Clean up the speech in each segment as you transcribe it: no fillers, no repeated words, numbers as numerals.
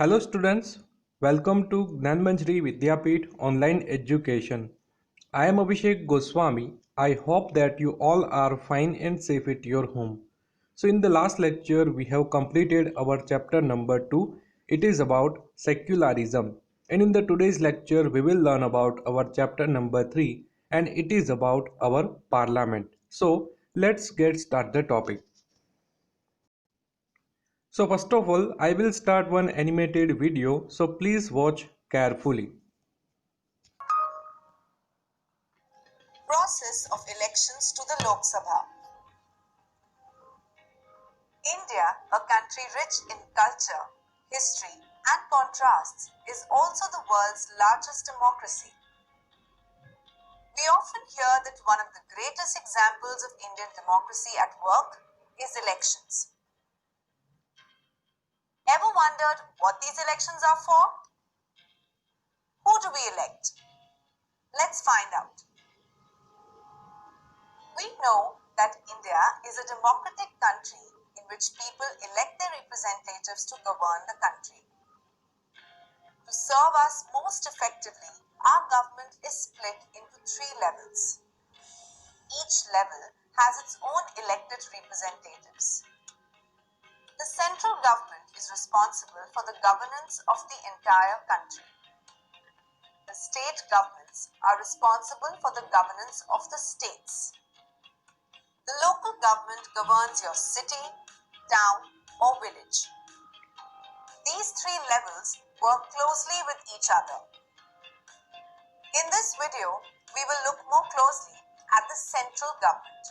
Hello students, welcome to Gnanmanjari Vidyapeeth Online Education. I am Abhishek Goswami. I hope that you all are fine and safe at your home. So in the last lecture we have completed our chapter number 2. It is about secularism. And in the today's lecture we will learn about our chapter number 3 and it is about our parliament. So let's get start the topic. So first of all, I will start one animated video, so please watch carefully. Process of elections to the Lok Sabha. India, a country rich in culture, history, and contrasts, is also the world's largest democracy. We often hear that one of the greatest examples of Indian democracy at work is elections. Ever wondered what these elections are for? Who do we elect? Let's find out. We know that India is a democratic country in which people elect their representatives to govern the country. To serve us most effectively, our government is split into 3 levels. Each level has its own elected representatives. The central government is responsible for the governance of the entire country. The state governments are responsible for the governance of the states. The local government governs your city, town, or village. These 3 levels work closely with each other. In this video, we will look more closely at the central government.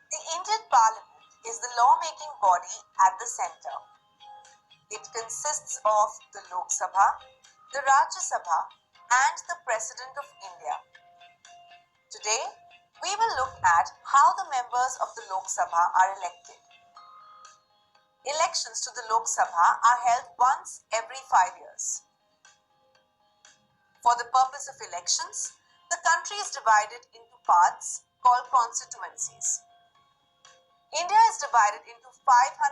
The Indian Parliament is the law-making body at the center. It consists of the Lok Sabha, the Rajya Sabha, and the President of India. Today, we will look at how the members of the Lok Sabha are elected. Elections to the Lok Sabha are held once every 5 years. For the purpose of elections, the country is divided into parts called constituencies. India is divided into 543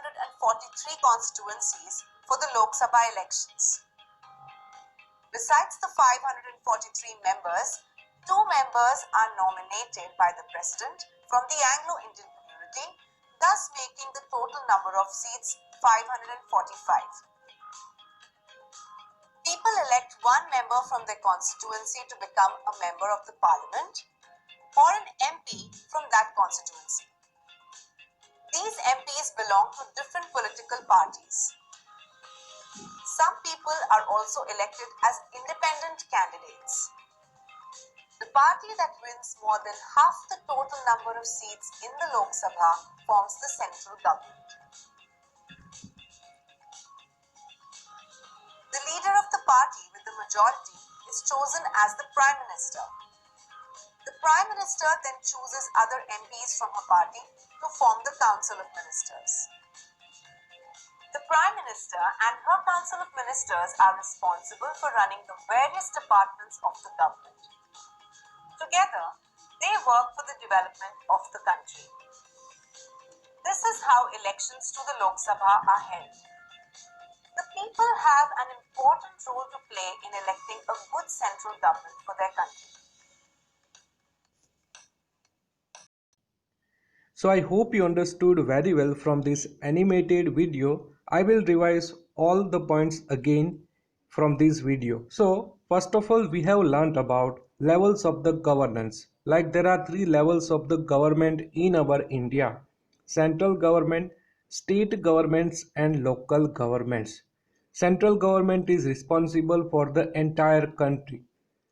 constituencies for the Lok Sabha elections. Besides the 543 members, 2 members are nominated by the President from the Anglo-Indian community, thus making the total number of seats 545. People elect 1 member from their constituency to become a member of the Parliament or an MP from that constituency. These MPs belong to different political parties. Some people are also elected as independent candidates. The party that wins more than half the total number of seats in the Lok Sabha forms the central government. The leader of the party with the majority is chosen as the Prime Minister. The Prime Minister then chooses other MPs from her party to form the Council of Ministers. The Prime Minister and her Council of Ministers are responsible for running the various departments of the government. Together, they work for the development of the country. This is how elections to the Lok Sabha are held. The people have an important role to play in electing a good central government for their country. So I hope you understood very well from this animated video. I will revise all the points again from this video. So first of all, we have learnt about levels of the governance. Like there are 3 levels of the government in our India: central government, state governments, and local governments. Central government is responsible for the entire country.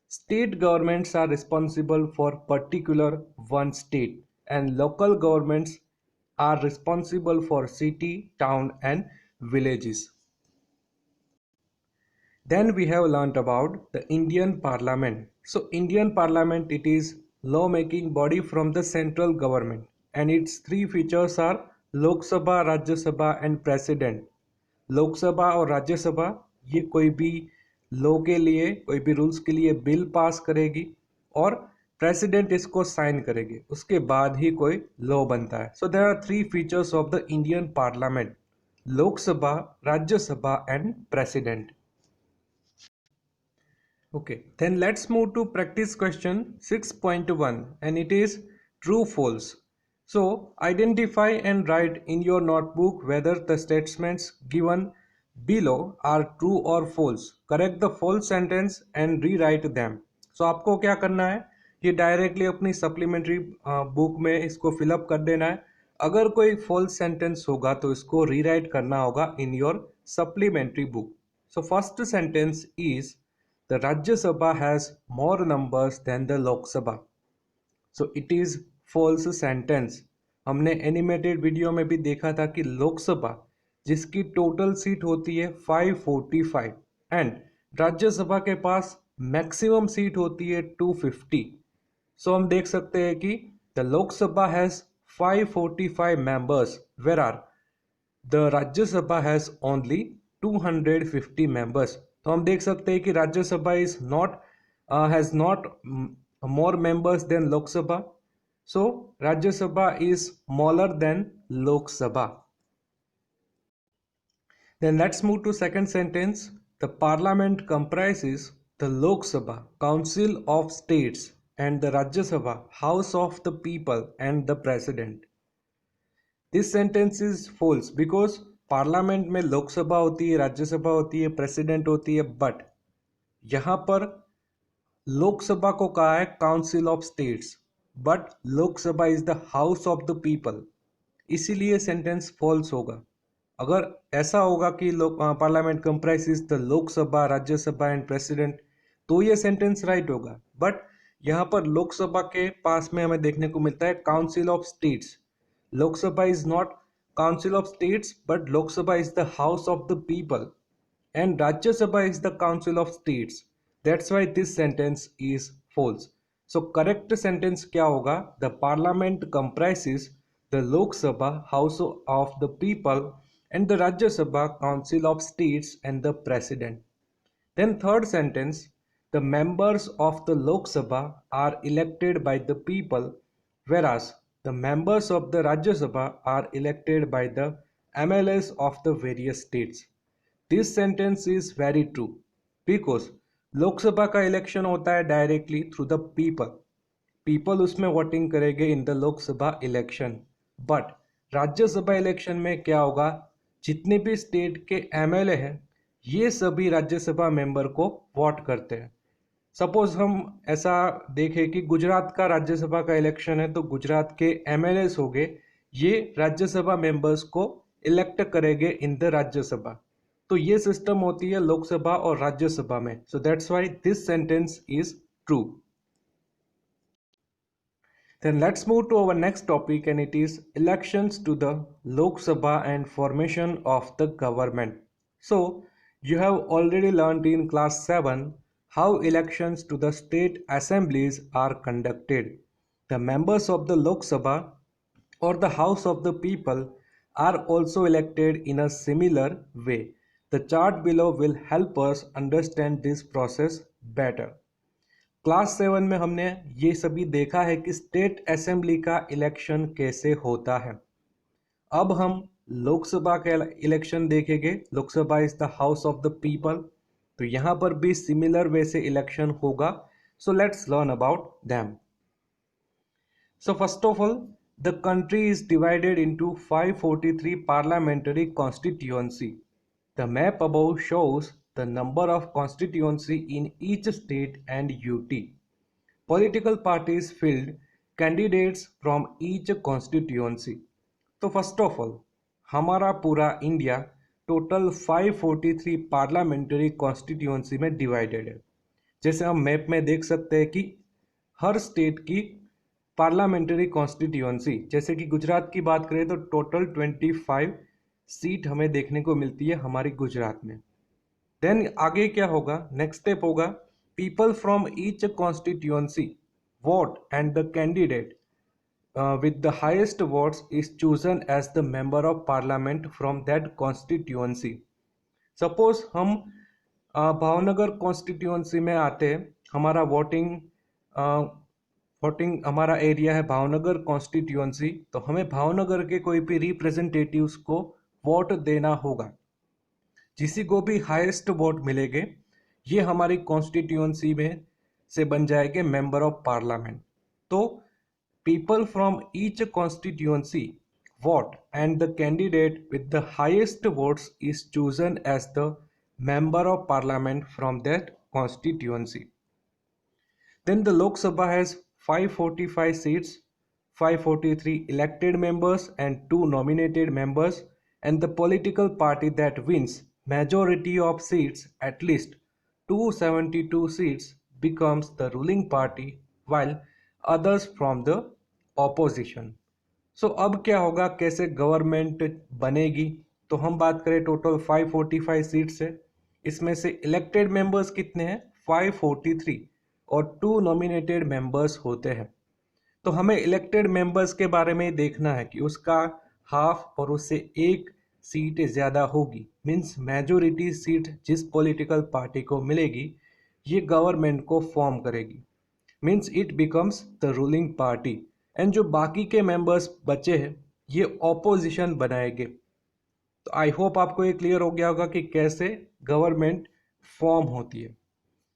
State governments are responsible for particular one state, and local governments are responsible for city, town, and villages. Then we have learnt about the Indian Parliament. So Indian Parliament, it is law-making body from the central government, and its 3 features are Lok Sabha, Rajya Sabha, and President. Lok Sabha और राज्यसभा ये कोई भी law के लिए, कोई भी rules के लिए बिल पास करेगी और प्रेसिडेंट इसको साइन करेगी, उसके बाद ही कोई लॉ बनता है. So there are 3 features of the Indian parliament. Lok Sabha, Rajya Sabha and President. Okay, then let's move to practice question 6.1 and it is true false. So identify and write in your notebook whether the statements given below are true or false. Correct the false sentence and rewrite them. So आपको क्या करना है, ये directly अपनी supplementary book में इसको fill up कर देना है. अगर कोई फॉल्स सेंटेंस होगा तो इसको रीराइट करना होगा इन your supplementary book. So first sentence is the Rajya Sabha has more numbers than the Lok Sabha. So it is false sentence. हमने एनिमेटेड वीडियो में भी देखा था कि लोकसभा जिसकी टोटल सीट होती है 545 एंड राज्यसभा के पास मैक्सिमम सीट होती है 250. सो हम देख सकते हैं कि the Lok Sabha has 545 members where are the Rajya Sabha has only 250 members. तो हम देख सकते हैं कि Rajya Sabha is not has not more members than Lok Sabha. So Rajya Sabha is smaller than Lok Sabha. Then let's move to second sentence. The parliament comprises the Lok Sabha, Council of States, and the Rajya Sabha, House of the People and the President. This sentence is false because parliament में लोकसभा होती है, राज्यसभा होती है, president होती है, but यहाँ पर लोकसभा को कहा है council of states, but Lok Sabha is the house of the people, इसीलिए सेंटेंस फॉल्स होगा. अगर ऐसा होगा कि parliament comprises the Lok Sabha, Rajya Sabha and president, तो ये सेंटेंस राइट होगा. बट यहाँ पर लोकसभा के पास में हमें देखने को मिलता है council of states. Lok Sabha is not council of states but Lok Sabha is the house of the people and Rajya Sabha is the council of states. That's why this sentence is false. So correct sentence क्या होगा? The parliament comprises the Lok Sabha, House of the People, and the Rajya Sabha, Council of States, and the President. Then third sentence, the members of the Lok Sabha are elected by the people, whereas the members of the Rajya Sabha are elected by the MLAs of the various states. This sentence is very true because Lok Sabha का election होता है directly through the people. People उसमें voting करेंगे in the Lok Sabha election. But Rajya Sabha election में क्या होगा, जितने भी स्टेट के एमएलए हैं ये सभी राज्यसभा मेंबर को वोट करते हैं. सपोज हम ऐसा देखें कि गुजरात का राज्यसभा का इलेक्शन है, तो गुजरात के एमएलए हो गए, ये राज्यसभा मेंबर्स को इलेक्ट करेंगे इन द राज्यसभा. तो ये सिस्टम होती है लोकसभा और राज्यसभा में. So that's why this sentence is true. Then let's move to our next topic and it is elections to the Lok Sabha and formation of the government. So you have already learned in class 7 how elections to the state assemblies are conducted. The members of the Lok Sabha or the House of the People are also elected in a similar way. The chart below will help us understand this process better. Class 7 में हमने ये सभी देखा है कि state assembly का election कैसे होता है. अब हम लोकसभा का इलेक्शन देखेंगे. Lok Sabha is the house of the people, तो यहाँ पर भी सिमिलर वे से इलेक्शन होगा. So let's learn about them. So first of all the country is divided into 543 parliamentary constituency. The map above shows the number of constituency in each state and UT. Political parties filled candidates from each constituency. तो first of all हमारा पूरा India total 543 parliamentary constituency में divided है. जैसे हम map में देख सकते हैं कि हर स्टेट की पार्लियामेंट्री कॉन्स्टिट्यूएंसी, जैसे कि गुजरात की बात करें तो टोटल 25 सीट हमें देखने को मिलती है हमारी गुजरात में. देन आगे क्या होगा, नेक्स्ट स्टेप होगा people from each constituency vote and the candidate with the highest votes is chosen as the member of parliament from that constituency. Suppose हम भावनगर कॉन्स्टिट्यूएंसी में आते हैं, हमारा वोटिंग हमारा एरिया है भावनगर कॉन्स्टिट्यूएंसी, तो हमें भावनगर के कोई भी रिप्रेजेंटेटिव्स को वोट देना होगा। जिसी को भी हाईएस्ट वोट मिलेंगे ये हमारी कॉन्स्टिट्यूएंसी में से बन जाएंगे मेंबर ऑफ पार्लियामेंट। तो people from each constituency vote and the candidate with the highest votes is chosen as the member of parliament from that constituency. Then the Lok Sabha has 545 seats, 543 elected members and 2 nominated members, and the political party that wins majority of seats, at least 272 seats, becomes the ruling party while others from the opposition. सो अब क्या होगा, कैसे government बनेगी? तो हम बात करें total 545 seats है, इसमें से इलेक्टेड मेंबर्स कितने हैं? 543 और 2 नॉमिनेटेड मेंबर्स होते हैं। तो हमें इलेक्टेड मेंबर्स के बारे में देखना है कि उसका हाफ और उससे एक सीट ज़्यादा होगी, मीन्स मेजोरिटी सीट जिस पॉलिटिकल पार्टी को मिलेगी ये गवर्नमेंट को फॉर्म करेगी, means it becomes the ruling party. And जो बाकी के मेंबर्स बचे हैं ये ऑपोजिशन बनाएंगे। तो आई होप आपको ये क्लियर हो गया होगा कि कैसे गवर्नमेंट फॉर्म होती है।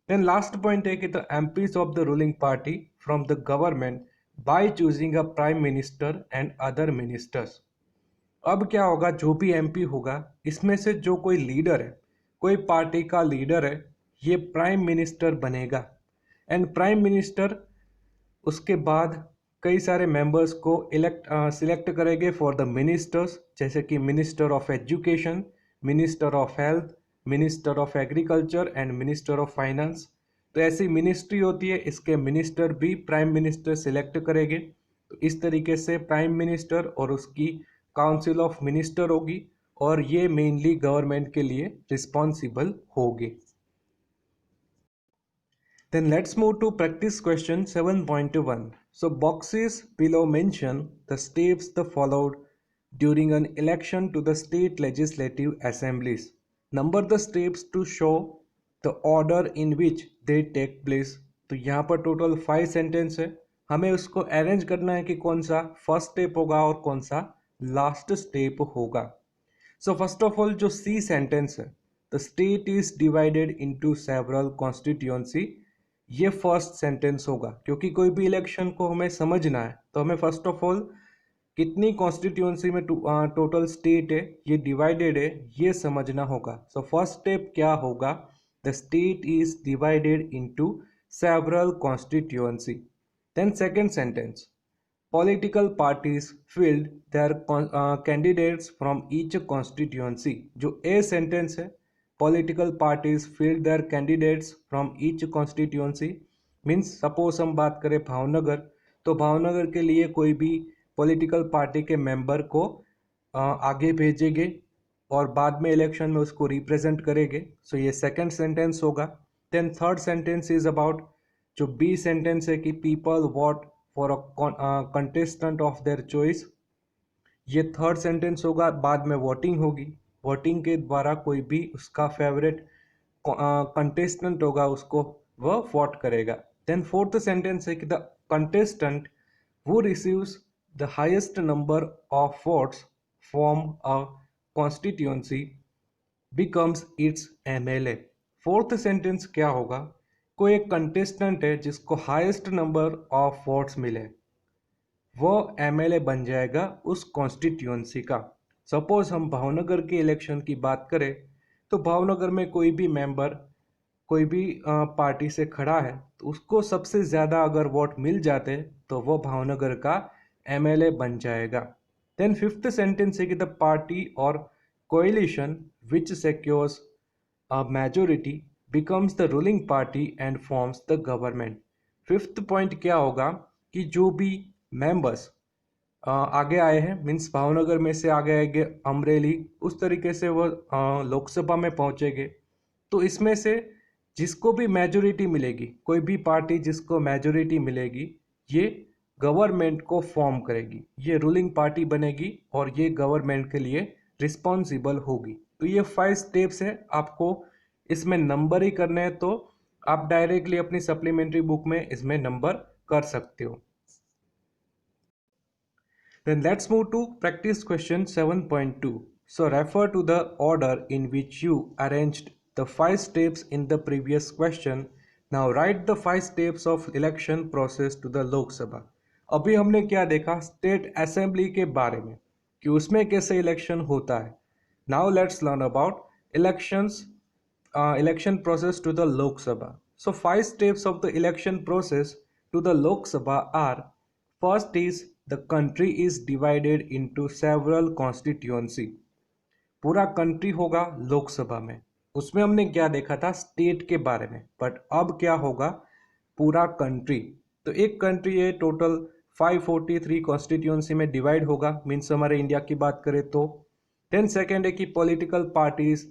देन लास्ट पॉइंट है कि the MPs of the ruling party from the government by choosing a prime minister and other ministers. अब क्या होगा, जो भी एमपी होगा इसमें से जो कोई लीडर है, कोई पार्टी का लीडर है, ये प्राइम मिनिस्टर बनेगा। एंड प्राइम मिनिस्टर उसके बाद कई सारे मेंबर्स को सिलेक्ट करेंगे फॉर द मिनिस्टर्स, जैसे कि minister of education, minister of health, minister of agriculture and minister of finance. तो ऐसी मिनिस्ट्री होती है, इसके मिनिस्टर भी प्राइम मिनिस्टर सिलेक्ट करेंगे। तो इस तरीके से प्राइम मिनिस्टर और उसकी काउंसिल ऑफ मिनिस्टर होगी और ये मेनली गवर्नमेंट के लिए रिस्पॉन्सिबल होगी। Then let's move to practice question 7.1. So boxes below mention the steps the followed during an election to the state legislative assemblies. Number the steps to show the order in which they take place. तो यहाँ पर total 5 sentence है, हमें उसको arrange करना है कि कौन सा फर्स्ट स्टेप होगा और कौन सा लास्ट स्टेप होगा। सो फर्स्ट ऑफ ऑल जो सी सेंटेंस है, the state is divided into several constituency, ये फर्स्ट सेंटेंस होगा। क्योंकि कोई भी इलेक्शन को हमें समझना है तो हमें फर्स्ट ऑफ ऑल कितनी कॉन्स्टिट्यूएंसी में टोटल स्टेट है, ये डिवाइडेड है, ये समझना होगा। सो फर्स्ट स्टेप क्या होगा, the state is divided into several constituency. Then second sentence, political parties filled their candidates from each constituency। जो ए सेंटेंस है, political parties filled their candidates from each constituency means suppose हम बात करें भावनगर, तो भावनगर के लिए कोई भी पॉलिटिकल पार्टी के मेंबर को आगे भेजेंगे और बाद में इलेक्शन में उसको रिप्रेजेंट करेंगे। सो ये सेकंड सेंटेंस होगा। Then third sentence is about, जो बी सेंटेंस है कि people vote for a contestant of their choice, ये थर्ड सेंटेंस होगा। बाद में वोटिंग होगी, वोटिंग के द्वारा कोई भी उसका फेवरेट कंटेस्टेंट होगा उसको वह वोट करेगा। देन फोर्थ सेंटेंस है कि the contestant who receives the highest number of votes from a constituency becomes its MLA। Fourth sentence क्या होगा, कोई एक कंटेस्टेंट है जिसको हाईएस्ट नंबर ऑफ वोट्स मिले, वो MLA बन जाएगा उस कॉन्स्टिट्यूएंसी का। सपोज हम भावनगर के इलेक्शन की बात करें तो भावनगर में कोई भी मेंबर कोई भी पार्टी से खड़ा है तो उसको सबसे ज़्यादा अगर वोट मिल जाते तो वो भावनगर का MLA बन जाएगा। देन फिफ्थ सेंटेंस है कि द पार्टी और coalition which secures a majority becomes the ruling party and forms the government. Fifth point क्या होगा कि जो भी मेंबर्स आगे आए हैं, मीन्स भावनगर में से आगे आएंगे अमरेली, उस तरीके से वो लोकसभा में पहुंचेंगे। तो इसमें से जिसको भी मेजोरिटी मिलेगी, कोई भी पार्टी जिसको मेजोरिटी मिलेगी, ये गवर्नमेंट को फॉर्म करेगी, ये रूलिंग पार्टी बनेगी और ये गवर्नमेंट के लिए रिस्पॉन्सिबल होगी। तो ये 5 स्टेप्स है, आपको इसमें नंबर ही करने हैं तो आप डायरेक्टली अपनी सप्लीमेंट्री बुक में इसमें नंबर कर सकते हो। Then let's move to practice question 7.2. So refer to the order in which you arranged the 5 steps in the previous question. Now write the 5 steps of election process to the Lok Sabha. अभी हमने क्या देखा state assembly के बारे में कि उसमें कैसे इलेक्शन होता है. Now let's learn about election process to the Lok Sabha. So 5 steps of the election process to the Lok Sabha are: first is the country is divided into several constituency. पूरा country होगा लोकसभा में. उसमें हमने क्या देखा था state के बारे में, बट अब क्या होगा पूरा कंट्री. तो एक कंट्री है टोटल 543 कॉन्स्टिट्यूंसी में डिवाइड होगा, मीन्स हमारे इंडिया की बात करें तो. देन सेकेंड है कि political parties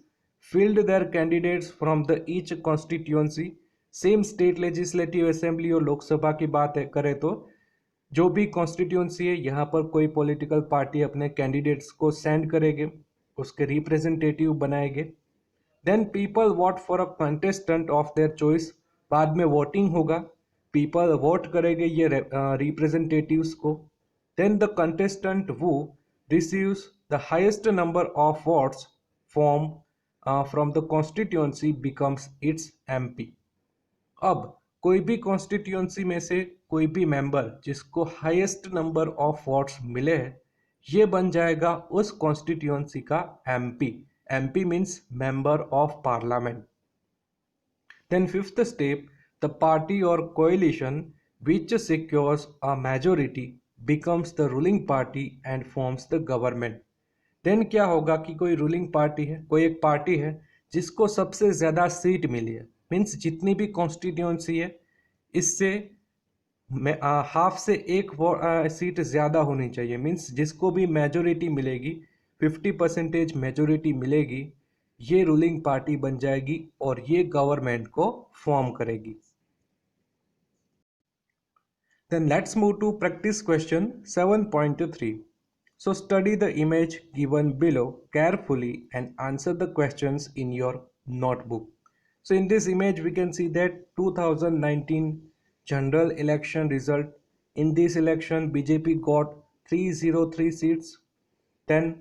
field there candidates from the each constituency. Same state legislative assembly और लोकसभा की बात है करें तो जो भी कॉन्स्टिट्यूंसी है यहाँ पर कोई पॉलिटिकल पार्टी अपने कैंडिडेट्स को सेंड करेंगे, उसके रिप्रेजेंटेटिव बनाएंगे. Then people vote for a contestant of their choice. बाद में वोटिंग होगा, पीपल वोट करेंगे ये रिप्रेजेंटेटिव्स को. देन द कंटेस्टेंट वो receives the highest number of votes from the constituency becomes it's MP. अब कोई भी कॉन्स्टिट्यूंसी में से कोई भी मेंबर जिसको हाईएस्ट नंबर ऑफ वोट्स मिले हैं ये बन जाएगा उस कॉन्स्टिट्यूंसी का MP. MP means member of parliament. Then fifth step, the party और coalition which secures a majority becomes the ruling party and forms the government. Then क्या होगा कि कोई रूलिंग पार्टी है, कोई एक पार्टी है जिसको सबसे ज़्यादा सीट मिली है, मीन्स जितनी भी कॉन्स्टिट्यूंसी है इससे हाफ से एक सीट ज़्यादा होनी चाहिए, मीन्स जिसको भी मेजोरिटी मिलेगी 50% मेजोरिटी मिलेगी ये रूलिंग पार्टी बन जाएगी और ये गवर्नमेंट को फॉर्म करेगी. Then let's move to practice question 7.3. So study the image given below carefully and answer the questions in your notebook. So in this image we can see that 2019 general election result. In this election BJP got 303 seats. Then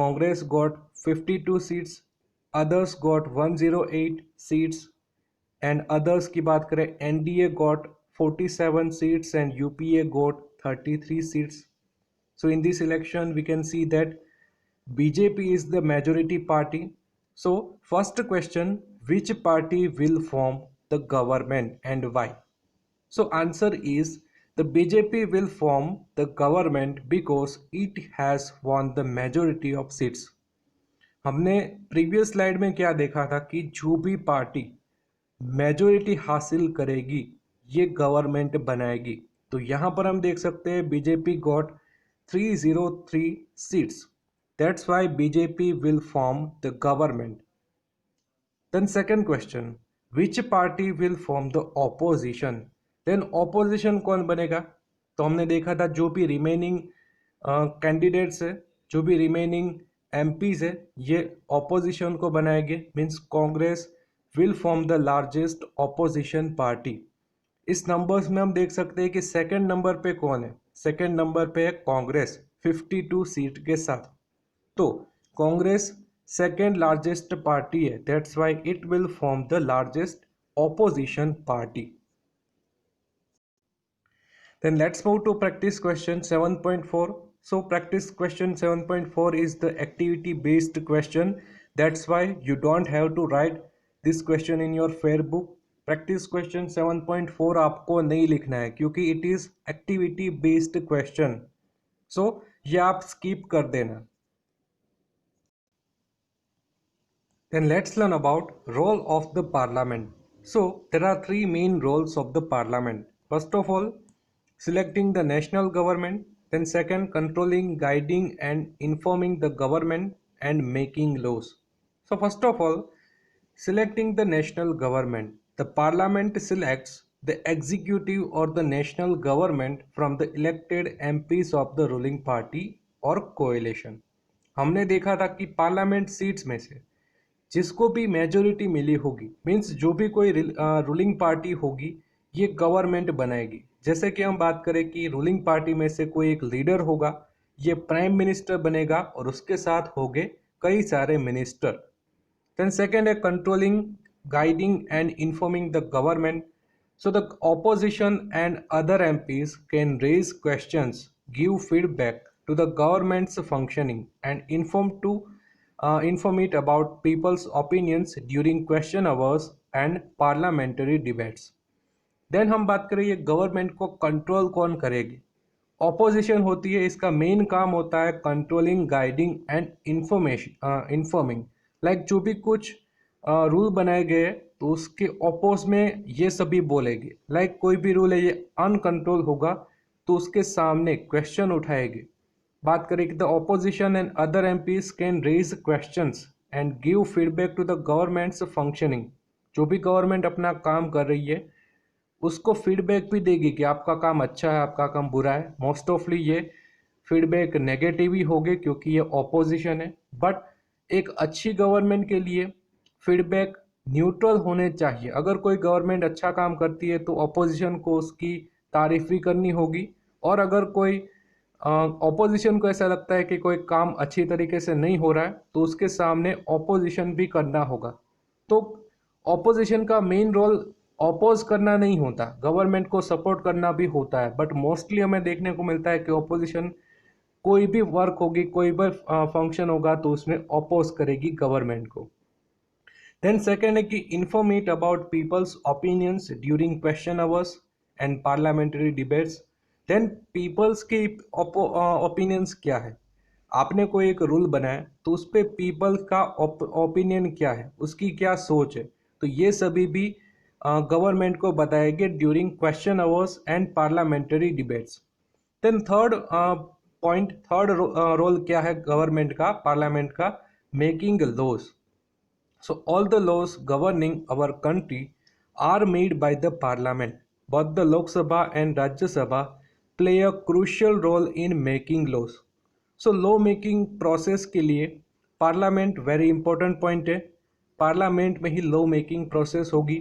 Congress got 52 seats. Others got 108 seats. And others की बात करें NDA got 47 seats and UPA got 33 seats. So in this election we can see that BJP is the majority party. So first question, which party will form the government and why? So answer is the BJP will form the government because it has won the majority of seats. हमने previous slide में क्या देखा था कि जो भी party majority हासिल करेगी ये गवर्नमेंट बनाएगी. तो यहाँ पर हम देख सकते हैं BJP got 303 seats. That's why BJP will form the government. Then second question, which party will form the opposition? Then opposition कौन बनेगा? तो हमने देखा था जो भी रिमेनिंग कैंडिडेट्स है, जो भी रिमेनिंग MPs है ये ऑपोजिशन को बनाएंगे. Means Congress will form the largest opposition party. इस नंबर्स में हम देख सकते हैं कि सेकंड नंबर पे कौन है. सेकंड नंबर पे है कांग्रेस 52 सीट के साथ. तो कांग्रेस सेकंड लार्जेस्ट पार्टी है, that's why it will form the largest opposition party. Then let's move to practice question 7.4. So practice question 7.4 is the activity based question. That's why you don't have to write this question in your fair book. Practice question 7.4 आपको नहीं लिखना है क्योंकि it is activity based question. So ये आप skip कर देना. Then let's learn about role of the parliament. So there are 3 main roles of the parliament. First of all selecting the national government. Then second controlling, guiding and informing the government and making laws. So first of all selecting the national government. The parliament selects the executive or the national government from the elected MPs of the ruling party or coalition. हमने देखा था कि parliament seats में से जिसको भी majority मिली होगी, means जो भी कोई रूलिंग पार्टी होगी ये गवर्नमेंट बनाएगी. जैसे कि हम बात करें कि रूलिंग पार्टी में से कोई एक लीडर होगा ये प्राइम मिनिस्टर बनेगा और उसके साथ होंगे कई सारे मिनिस्टर। देन सेकेंड है controlling, guiding and informing the government. So the opposition and other MPs can raise questions, give feedback to the government's functioning, and inform it about people's opinions during question hours and parliamentary debates. Then हम बात करें ये government को control कौन करेगी। Opposition होती है, इसका मेन काम होता है controlling, guiding and informing. Like जो भी कुछ रूल बनाए गए तो उसके अपोज में ये सभी बोलेंगे। लाइक कोई भी रूल है ये अनकंट्रोल होगा तो उसके सामने क्वेश्चन उठाएंगे। बात करें कि the opposition and other MPs can raise questions and give feedback to the government's functioning. जो भी गवर्नमेंट अपना काम कर रही है उसको फीडबैक भी देगी कि आपका काम अच्छा है, आपका काम बुरा है। मोस्ट ऑफली ये फीडबैक नेगेटिव ही होगी क्योंकि ये ऑपोजिशन है। बट एक अच्छी गवर्नमेंट के लिए फीडबैक न्यूट्रल होने चाहिए। अगर कोई गवर्नमेंट अच्छा काम करती है तो ऑपोजिशन को उसकी तारीफ भी करनी होगी, और अगर कोई ऑपोजिशन को ऐसा लगता है कि कोई काम अच्छी तरीके से नहीं हो रहा है तो उसके सामने ऑपोजिशन भी करना होगा। तो ऑपोजिशन का मेन रोल ऑपोज करना नहीं होता, गवर्नमेंट को सपोर्ट करना भी होता है। बट मोस्टली हमें देखने को मिलता है कि ऑपोजिशन कोई भी वर्क होगी, कोई भी फंक्शन होगा तो उसमें ऑपोज करेगी गवर्नमेंट को। देन सेकेंड है कि inform about people's opinions during question hours and parliamentary debates. Then people's की ओपिनियंस क्या है। आपने कोई एक रूल बनाया तो उस पर पीपल का ओपिनियन क्या है, उसकी क्या सोच है, तो ये सभी भी गवर्नमेंट को बताएंगे during question hours and parliamentary debates. Then third role क्या है गवर्नमेंट का, पार्लियामेंट का, making laws. So all the laws governing our country are made by the parliament. Both the Lok Sabha and Rajya Sabha play a crucial role in making laws. So law making process के लिए parliament very important point है। Parliament में ही law making process होगी।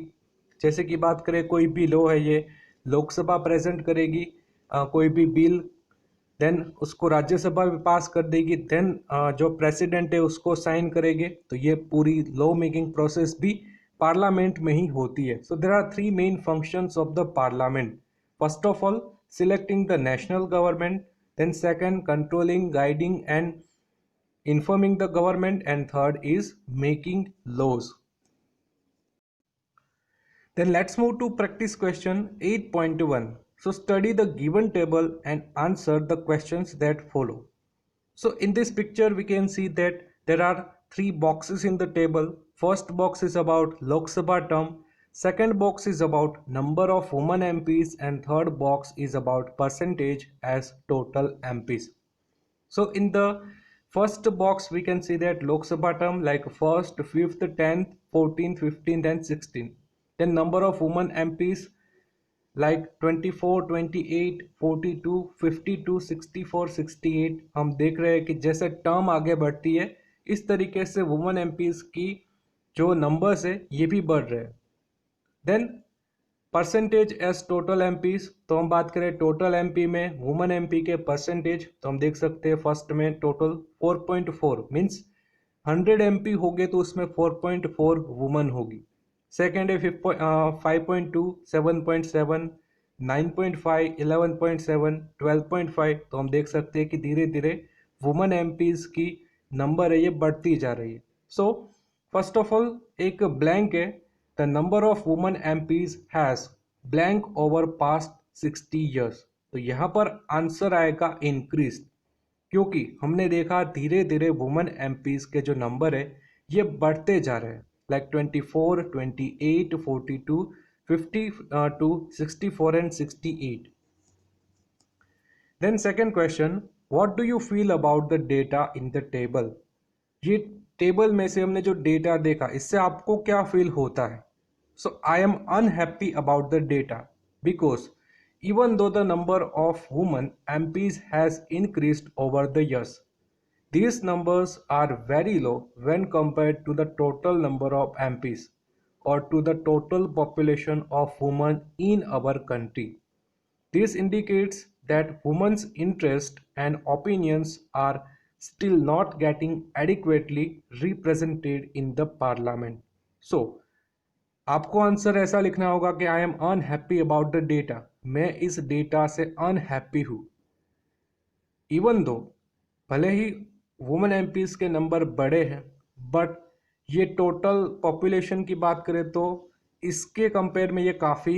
जैसे कि बात करें कोई भी लॉ है ये लोकसभा प्रेजेंट करेगी, कोई भी बिल, देन उसको राज्यसभा भी पास कर देगी, देन जो प्रेसिडेंट है उसको साइन करेंगे। तो ये पूरी लॉ मेकिंग प्रोसेस भी पार्लियामेंट में ही होती है। So there are three main functions of the parliament. First of all selecting the national government, then second controlling, guiding and informing the government, and third is making laws. Then let's move to practice question 8.1. So study the given table and answer the questions that follow. So in this picture we can see that there are three boxes in the table. First box is about Lok Sabha term, second box is about number of women MPs, and third box is about percentage as total MPs. So in the first box we can see that Lok Sabha term like 1st, 5th, 10th, 14th, 15th and 16th. Then number of women MPs like 24, 28, 42, 52, 64, 68। हम देख रहे हैं कि जैसे term आगे बढ़ती है इस तरीके से वुमेन एमपीज की जो नंबर्स है ये भी बढ़ रहे हैं। Then percentage as total MPs, तो हम बात करें टोटल एमपी में वुमेन एमपी के परसेंटेज, तो हम देख सकते हैं फर्स्ट में टोटल 4.4 मीन्स 100 एमपी हो गए तो उसमें 4.4 वुमेन होगी। सेकेंड है 5.2, 7.7, 9.5, 11.7, 12.5। तो हम देख सकते हैं कि धीरे धीरे वुमेन एमपीज की नंबर है ये बढ़ती जा रही है। सो फर्स्ट ऑफ ऑल एक ब्लैंक है, the number of women MPs has blank over past 60 years। तो यहाँ पर आंसर आएगा इंक्रीज, क्योंकि हमने देखा धीरे धीरे वुमेन एमपीज के जो नंबर है ये बढ़ते जा रहे हैं, like 24, 28, 42, 52, 64 and 68। Then second question, what do you feel about the data in the table. ये टेबल में से हमने जो डेटा देखा इससे आपको क्या फील होता है। So I am unhappy about the data because even though the number of women MPs has increased over the years, these numbers are very low when compared to the total number of MPs or to the total population of women in our country. This indicates that women's interest and opinions are still not getting adequately represented in the parliament. So आपको answer ऐसा लिखना होगा कि I am unhappy about the data, मैं इस data से unhappy हूँ। Even though भले ही वुमेन एमपीज के नंबर बड़े हैं, बट ये टोटल पॉपुलेशन की बात करें तो इसके कंपेयर में ये काफ़ी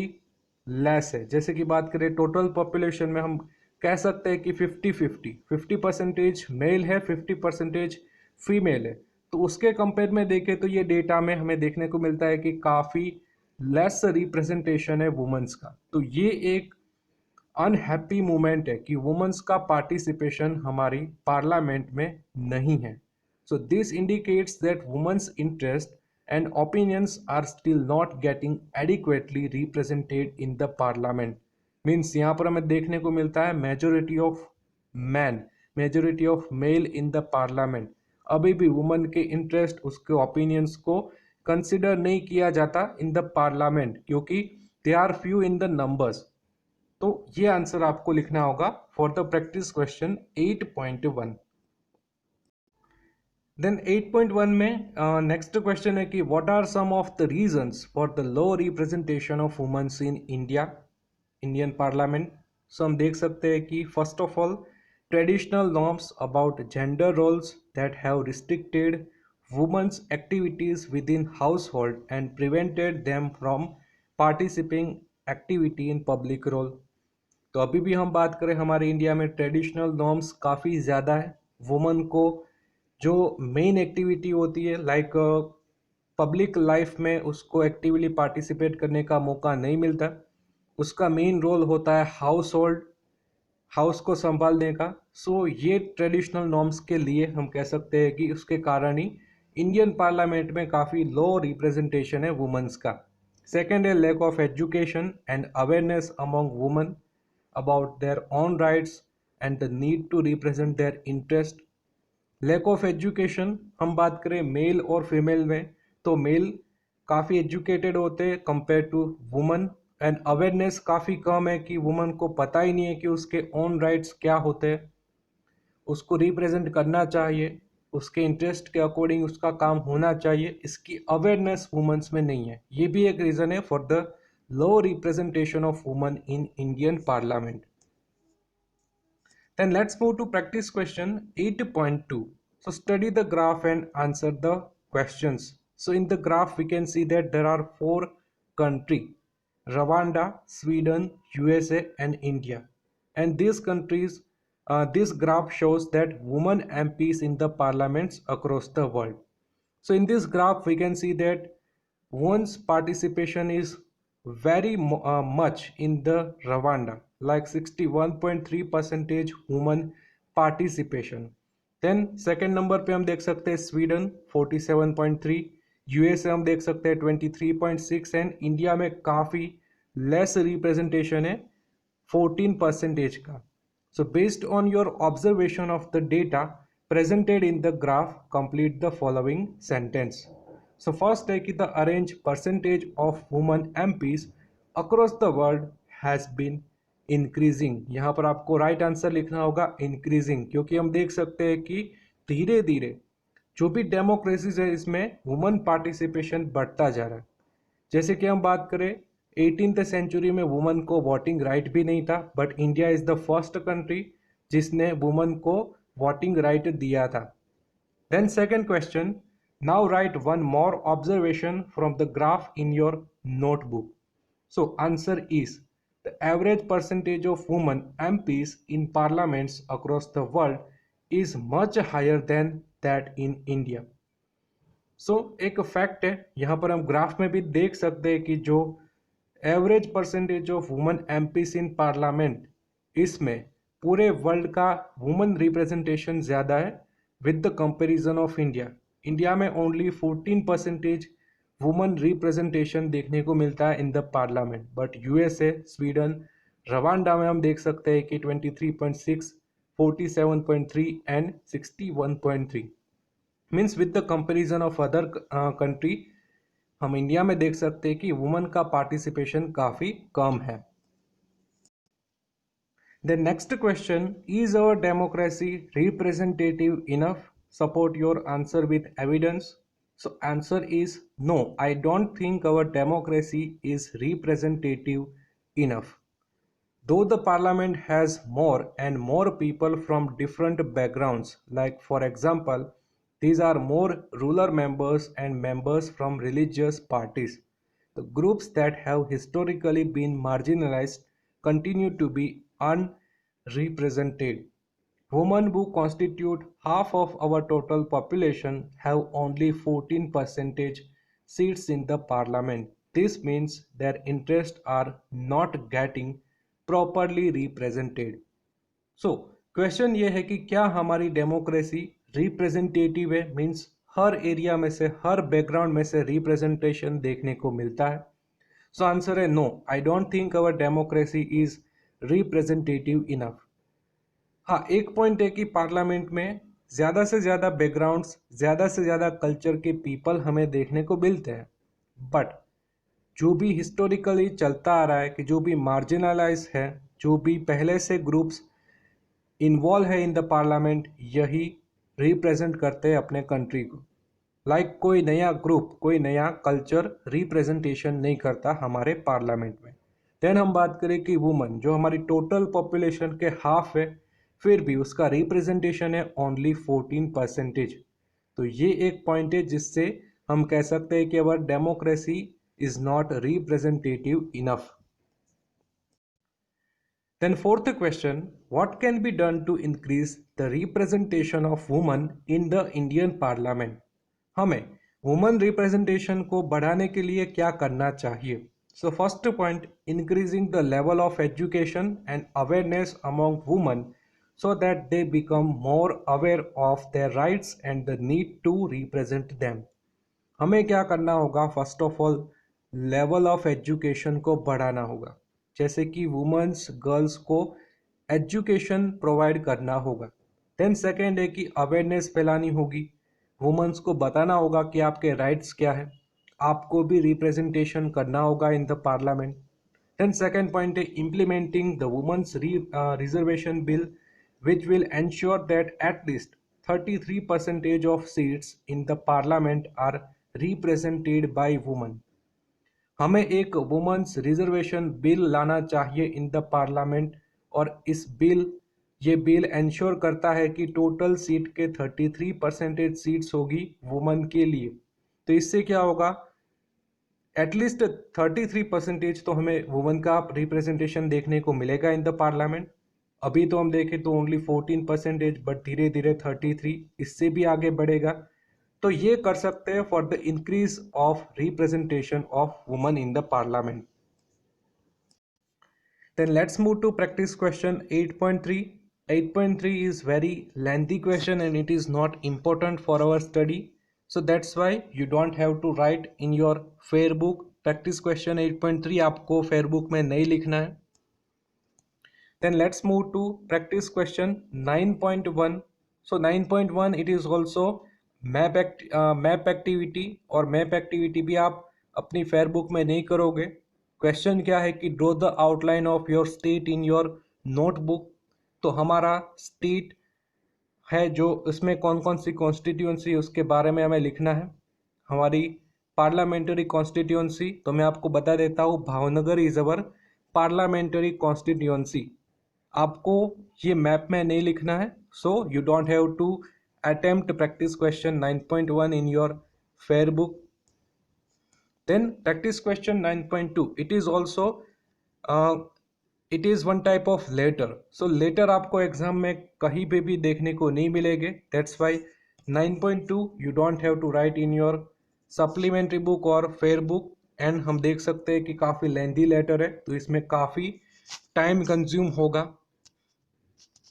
लेस है। जैसे कि बात करें टोटल पॉपुलेशन में हम कह सकते हैं कि 50-50 मेल है, 50% फीमेल है। तो उसके कंपेयर में देखें तो ये डेटा में हमें देखने को मिलता है कि काफ़ी लेस रिप्रेजेंटेशन है वुमेन्स का। तो ये एक अनहैप्पी मोमेंट है कि वुमेन्स का पार्टिसिपेशन हमारी पार्लियामेंट में नहीं है। So this indicates that women's interest and opinions are still not getting adequately represented in the parliament. Means यहाँ पर हमें देखने को मिलता है majority of male in the parliament. अभी भी वुमेन के इंटरेस्ट, उसके ओपिनियंस को कंसिडर नहीं किया जाता इन द पार्लियामेंट, क्योंकि they are few in the numbers. तो ये आंसर आपको लिखना होगा for the practice question 8.1। Then 8.1 में नेक्स्ट क्वेश्चन है कि what are some of the reasons for the low representation of women's in Indian parliament. So हम देख सकते हैं कि first of all traditional norms about gender roles that have restricted women's activities within household and prevented them from participating activity in public role. तो अभी भी हम बात करें हमारे इंडिया में ट्रेडिशनल नॉर्म्स काफ़ी ज़्यादा है। वुमन को जो मेन एक्टिविटी होती है लाइक पब्लिक लाइफ में उसको एक्टिवली पार्टिसिपेट करने का मौका नहीं मिलता। उसका मेन रोल होता है हाउस को संभालने का। सो ये ट्रेडिशनल नॉर्म्स के लिए हम कह सकते हैं कि उसके कारण ही इंडियन पार्लियामेंट में काफ़ी लो रिप्रेजेंटेशन है वुमेन्स का। सेकेंड है lack of education and awareness among women about their own rights and the need to represent their interest. Lack of education हम बात करें मेल और फीमेल में, तो मेल काफ़ी एजुकेटेड होते हैं compare to woman, and awareness काफ़ी कम है कि वुमन को पता ही नहीं है कि उसके ओन राइट्स क्या होते हैं, उसको रिप्रेजेंट करना चाहिए, उसके इंटरेस्ट के अकॉर्डिंग उसका काम होना चाहिए। इसकी अवेयरनेस वुमेन्स में नहीं है। ये भी एक रीज़न है for the low representation of women in Indian Parliament. Then let's move to practice question 8.2. So study the graph and answer the questions. So in the graph we can see that there are 4 countries: Rwanda, Sweden, USA and India. And these countries, this graph shows that women MPs in the parliaments across the world. So in this graph we can see that women's participation is very much in the Rwanda, like 61.3% women participation. Then second number पे हम देख सकते हैं Sweden 47.3, USA हम देख सकते हैं 23.6 and India में काफ़ी लेस रिप्रेजेंटेशन है 14% का. So based on your observation of the data presented in the graph, complete the following sentence. So first है कि the average percentage of women MPs across the world has been increasing. यहाँ पर आपको right answer लिखना होगा increasing, क्योंकि हम देख सकते हैं कि धीरे धीरे जो भी डेमोक्रेसीज है इसमें वुमेन पार्टिसिपेशन बढ़ता जा रहा है। जैसे कि हम बात करें 18th सेंचुरी में वुमेन को वोटिंग राइट भी नहीं था, but India is the first country जिसने वुमेन को वोटिंग राइट दिया था. Then second question, now write one more observation from the graph in your notebook. So answer is the average percentage of women MPs in parliaments across the world is much higher than that in India. So एक fact है, यहाँ पर हम graph में भी देख सकते हैं कि जो average percentage of women MPs in parliament, इसमें पूरे वर्ल्ड का वुमेन रिप्रेजेंटेशन ज़्यादा है with the comparison of India. India में ओनली 14% वुमेन रिप्रेजेंटेशन देखने को मिलता है in the parliament, but USA, Sweden, Rwanda में हम देख सकते हैं कि 23.6, 47.3 and 61.3. Means with the comparison of other country हम इंडिया में देख सकते हैं कि वुमेन का पार्टिसिपेशन काफ़ी कम है. The next question, is our democracy representative enough? Support your answer with evidence. So answer is no, I don't think our democracy is representative enough. Though the parliament has more and more people from different backgrounds, like for example, these are more ruler members and members from religious parties, the groups that have historically been marginalized continue to be unrepresented. Women who constitute half of our total population have only 14 percentage seats in the parliament. This means their interests are not getting properly represented. So question ये है कि क्या हमारी democracy representative है, means हर area में से, हर background में से रिप्रेजेंटेशन देखने को मिलता है. सो आंसर है no, I don't think our democracy is representative enough. हाँ, एक पॉइंट है कि पार्लियामेंट में ज़्यादा से ज़्यादा बैकग्राउंड्स, ज़्यादा से ज़्यादा कल्चर के पीपल हमें देखने को मिलते हैं, बट जो भी हिस्टोरिकली चलता आ रहा है कि जो भी मार्जिनलाइज है, जो भी पहले से ग्रुप्स इन्वॉल्व है इन द पार्लियामेंट, यही रिप्रेजेंट करते हैं अपने कंट्री को. लाइक कोई नया ग्रुप, कोई नया कल्चर रिप्रेजेंटेशन नहीं करता हमारे पार्लियामेंट में. देन हम बात करें कि वुमन जो हमारी टोटल पॉपुलेशन के हाफ है, फिर भी उसका रिप्रेजेंटेशन है ओनली 14 परसेंटेज. तो ये एक पॉइंट है जिससे हम कह सकते हैं कि our democracy is not representative enough. Then fourth question, what can be done to increase the representation of women in the Indian Parliament? हमें वुमन रिप्रेजेंटेशन को बढ़ाने के लिए क्या करना चाहिए? So first point, increasing the level of education and awareness among woman so that they become more aware of their rights and the need to represent them. हमें क्या करना होगा? First of all level of education को बढ़ाना होगा, जैसे कि women's, girls को एजुकेशन प्रोवाइड करना होगा. देन सेकेंड है कि अवेयरनेस फैलानी होगी, वुमेन्स को बताना होगा कि आपके राइट्स क्या है, आपको भी रिप्रेजेंटेशन करना होगा in the parliament. Then second point है implementing the women's reservation bill which will ensure that at least 33% of seats in the parliament are represented by women. हमें एक वुमेन्स रिजर्वेशन बिल लाना चाहिए इन द पार्लियामेंट, और ये bill ensure करता है कि टोटल सीट के 33% सीट्स होगी वुमेन के लिए. तो इससे क्या होगा? एटलीस्ट 33% तो हमें वुमेन का रिप्रेजेंटेशन देखने को मिलेगा इन द पार्लियामेंट. अभी तो हम देखें तो ओनली 14%, बट धीरे धीरे 33, इससे भी आगे बढ़ेगा. तो ये कर सकते हैं for the increase of representation of women in the parliament. Then let's move to practice question 8.3. 8.3 is very lengthy question and it is not important for our study, so that's why you don't have to write in your fair book. Practice question 8.3 आपको fair book में नहीं लिखना है. Then let's move to practice question 9.1. So 9.1 it is also map activity, और map activity भी आप अपनी fair book में नहीं करोगे. क्वेश्चन क्या है कि draw the outline of your state in your notebook. तो हमारा स्टेट है जो, उसमें कौन कौन सी कॉन्स्टिट्यूंसी, उसके बारे में हमें लिखना है. हमारी पार्लियामेंट्री कॉन्स्टिट्यूंसी, तो मैं आपको बता देता हूँ, Bhavnagar is our parliamentary constituency. आपको ये मैप में नहीं लिखना है, so you don't have to attempt practice question 9.1 in your fair book. Then practice question 9.2, it is also it is one type of letter. So letter आपको exam में कहीं पे भी देखने को नहीं मिलेंगे. That's why 9.2 you don't have to write in your supplementary book और फेयर बुक. एंड हम देख सकते हैं कि काफ़ी लेंथी लेटर है, तो इसमें काफ़ी टाइम कंज्यूम होगा.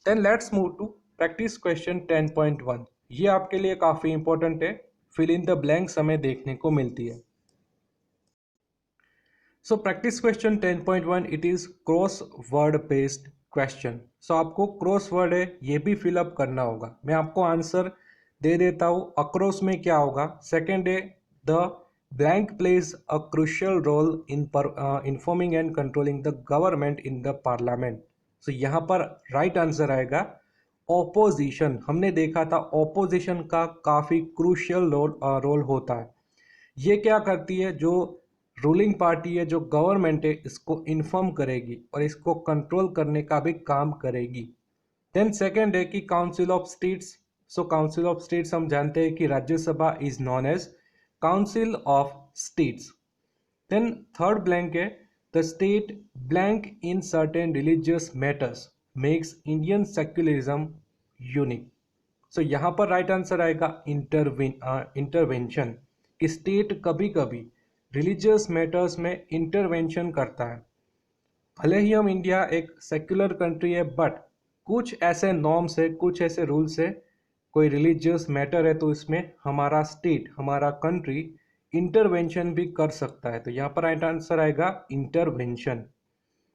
Then let's move to practice question 10.1. ये आपके लिए काफ़ी इंपॉर्टेंट है, फिल इन द ब्लैंक्स हमें देखने को मिलती है. So practice question 10.1 it is crossword based question. So आपको क्रॉस वर्ड है ये भी फिलअप करना होगा. मैं आपको आंसर दे देता हूँ. अक्रॉस में क्या होगा? सेकेंड है the blank plays a crucial role in informing and controlling the government in the parliament. So यहाँ पर राइट आंसर आएगा ऑपोजिशन। हमने देखा था ऑपोजिशन का काफ़ी क्रूशियल रोल होता है। ये क्या करती है, जो रूलिंग पार्टी है, जो गवर्नमेंट है, इसको इन्फॉर्म करेगी और इसको कंट्रोल करने का भी काम करेगी। देन सेकेंड है कि council of states. So council of states हम जानते हैं कि Rajya Sabha is known as council of states. Then third blank है the state blank in certain religious matters makes Indian secularism unique. So यहाँ पर राइट आंसर आएगा इंटरवेंशन, कि state कभी कभी रिलीजियस मैटर्स में इंटरवेंशन करता है। भले ही हम इंडिया एक सेक्युलर कंट्री है, बट कुछ ऐसे नॉर्म्स है, कुछ ऐसे रूल्स है, कोई रिलीजियस मैटर है तो इसमें हमारा स्टेट, हमारा कंट्री इंटरवेंशन भी कर सकता है। तो यहाँ पर राइट आंसर आएगा इंटरवेंशन।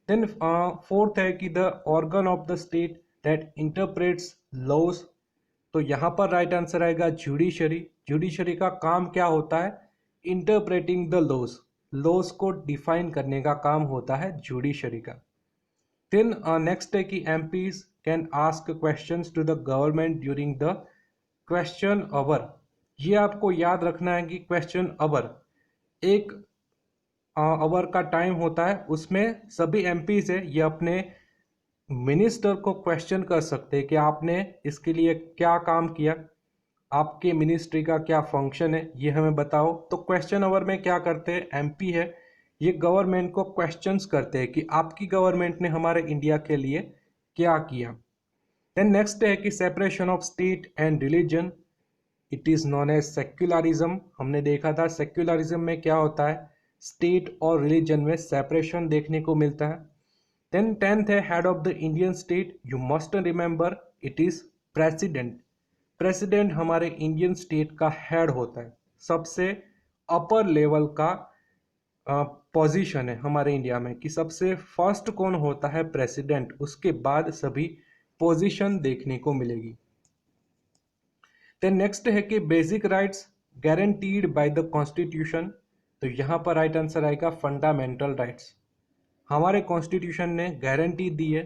देन फोर्थ है कि the organ of the state that interprets laws. तो यहाँ पर राइट आंसर आएगा जुडिशरी। जुडिशरी का काम क्या होता है, इंटरप्रेटिंग द लॉज, लॉज को डिफाइन करने का काम होता है जुडिशरी का। देन नेक्स्ट है कि MPs can ask questions to the government during the question hour. ये आपको याद रखना है कि क्वेश्चन आवर एक आवर का टाइम होता है, उसमें सभी एमपीज है ये अपने मिनिस्टर को क्वेश्चन कर सकते हैं कि आपने इसके लिए क्या काम किया, आपके मिनिस्ट्री का क्या फंक्शन है, ये हमें बताओ। तो क्वेश्चन आवर में क्या करते हैं, एमपी है ये गवर्नमेंट को क्वेश्चंस करते हैं कि आपकी गवर्नमेंट ने हमारे इंडिया के लिए क्या किया। देन नेक्स्ट है कि separation of state and religion, it is known as secularism. हमने देखा था सेक्युलरिज्म में क्या होता है, स्टेट और रिलीजन में सेपरेशन देखने को मिलता है। देन टेंथ है head of the Indian state, you must remember it is president. President हमारे इंडियन स्टेट का हेड होता है, सबसे अपर लेवल का पोजीशन है हमारे इंडिया में, कि सबसे फर्स्ट कौन होता है, प्रेसिडेंट, उसके बाद सभी पोजीशन देखने को मिलेगी। देन नेक्स्ट है कि basic rights guaranteed by the constitution. तो यहाँ पर राइट आंसर आएगा फंडामेंटल राइट्स। हमारे कॉन्स्टिट्यूशन ने गारंटी दी है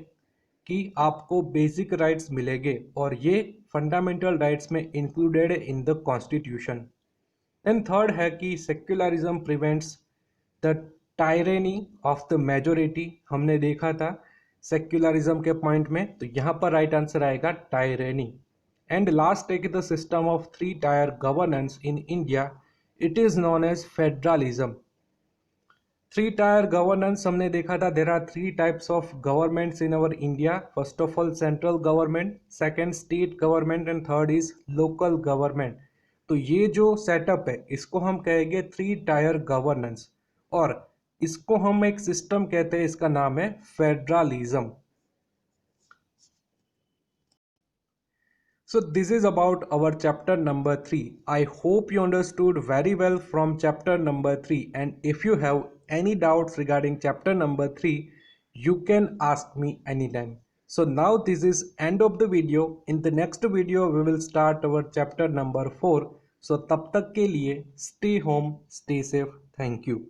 कि आपको बेसिक राइट्स मिलेंगे और ये फंडामेंटल राइट्स में इंक्लूडेड है in the constitution. Then third है कि secularism prevents the tyranny of the majority. हमने देखा था सेक्युलरिज्म के पॉइंट में, तो यहाँ पर राइट आंसर आएगा टायरेनी। एंड लास्ट है कि the system of 3 tier governance in India, it is known as federalism. 3 tier governance हमने देखा था, there are 3 types of governments in our India. First of all central government, second state government and third is local government. तो ये जो setup है इसको हम कहेंगे 3 टायर गवर्नेंस, और इसको हम एक सिस्टम कहते हैं, इसका नाम है federalism. So this is about our chapter number 3. I hope you understood very well from chapter number 3, and if you have any doubts regarding chapter number 3, you can ask me anytime. So now this is end of the video. In the next video we will start our chapter number 4. So तब तक के लिए stay home, stay safe. Thank you.